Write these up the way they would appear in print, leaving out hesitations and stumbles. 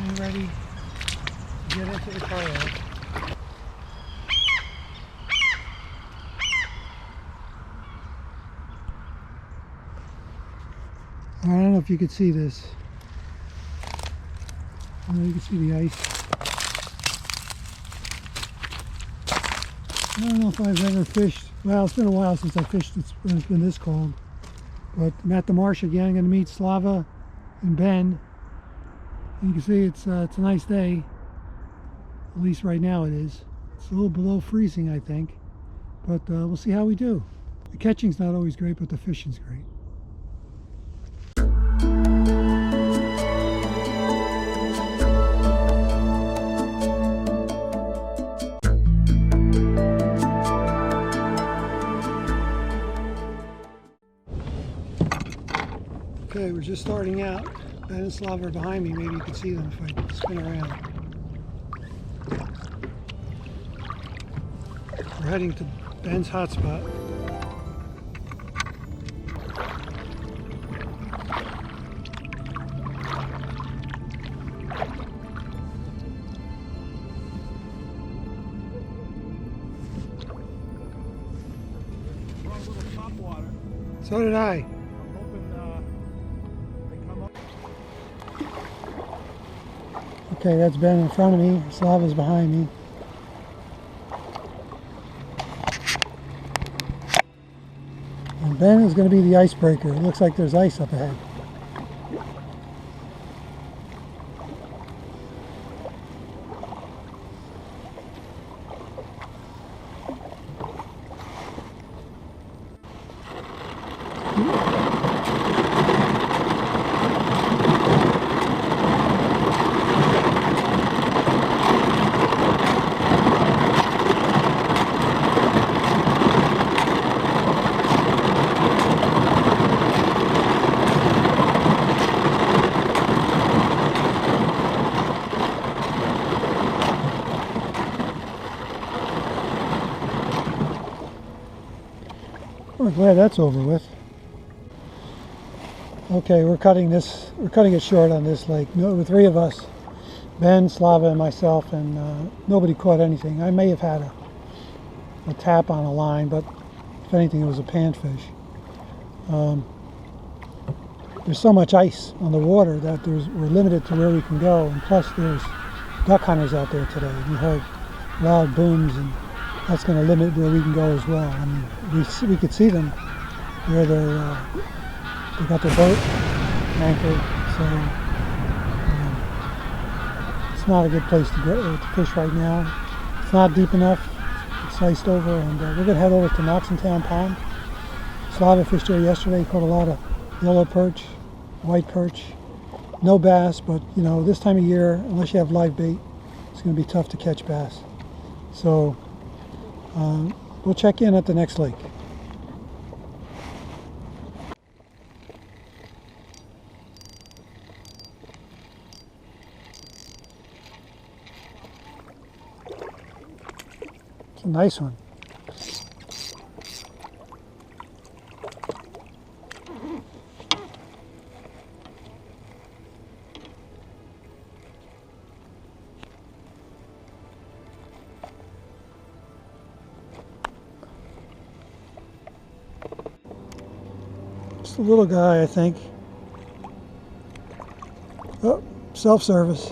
getting ready to get into the kayak. I don't know if you could see this. I don't know if you can see the ice. I don't know if I've ever fished. Well, it's been a while since I fished when it's been this cold. But I'm at the Marsh again. I'm going to meet Slava and Ben. And you can see it's a nice day. At least right now it is. It's a little below freezing, I think. But we'll see how we do. The catching's not always great, but the fishing's great. Okay, we're just starting out. Ben and Slava are behind me. Maybe you can see them if I spin around. We're heading to Ben's hotspot. So did I. Okay, that's Ben in front of me. Slava's behind me. And Ben is going to be the icebreaker. It looks like there's ice up ahead. We're glad that's over with. Okay, we're cutting it short on this lake. The three of us, Ben, Slava, and myself, and nobody caught anything. I may have had a tap on a line, but if anything, it was a panfish. There's so much ice on the water that we're limited to where we can go, and plus there's duck hunters out there today. We heard loud booms, and that's going to limit where we can go as well. I mean, we could see them where they got their boat anchored, so it's not a good place to go to fish right now. It's not deep enough. It's iced over, and we're going to head over to Noxontown Pond. Slava fished there yesterday. Caught a lot of yellow perch, white perch, no bass, but you know, this time of year, unless you have live bait, it's going to be tough to catch bass. So we'll check in at the next lake. It's a nice one. Just a little guy, I think. Oh, self-service.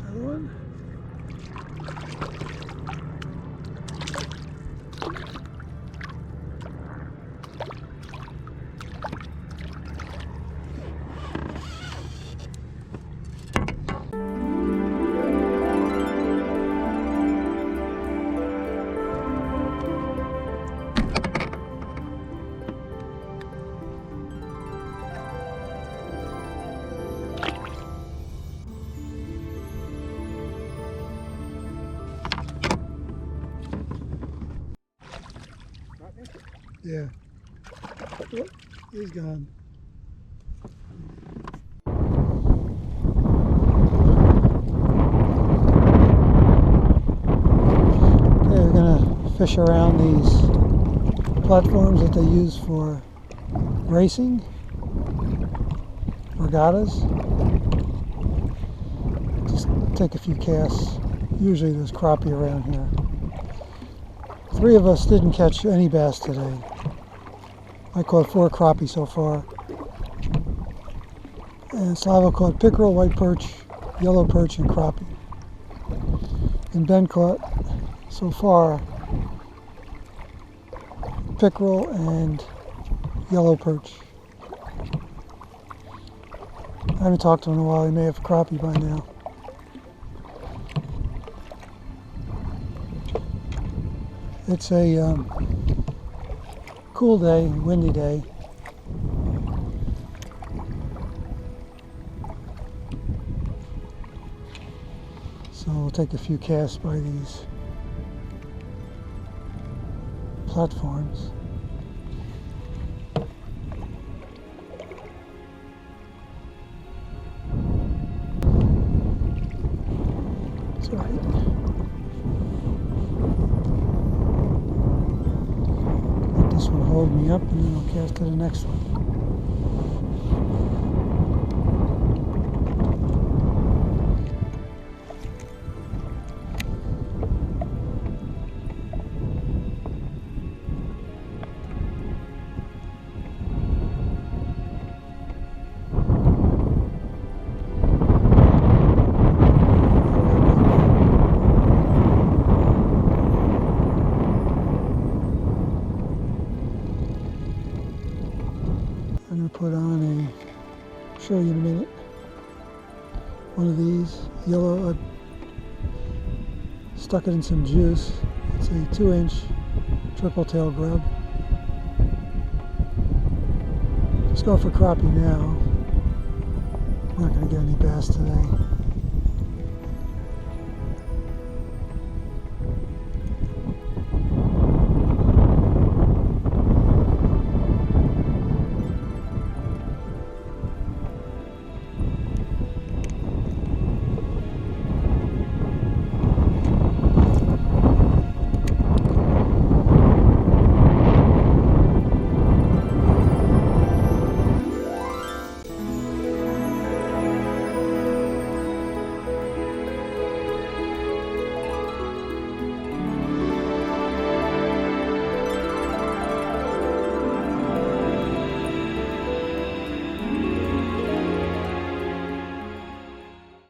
Another one. Yeah. Oh, he's gone. Okay, we're gonna fish around these platforms that they use for racing, regattas. Just take a few casts. Usually there's crappie around here. 3 of us didn't catch any bass today. I caught 4 crappie so far. And Slava caught pickerel, white perch, yellow perch, and crappie. And Ben caught, so far, pickerel and yellow perch. I haven't talked to him in a while. He may have crappie by now. It's a cool day, windy day. So we'll take a few casts by these platforms. That's all right. Let this one hold me up and then I'll cast to the next one. I'm going to put on I'll show you in a minute, one of these, yellow, I stuck it in some juice. It's a 2-inch triple tail grub. Just go for crappie now. I'm not going to get any bass today.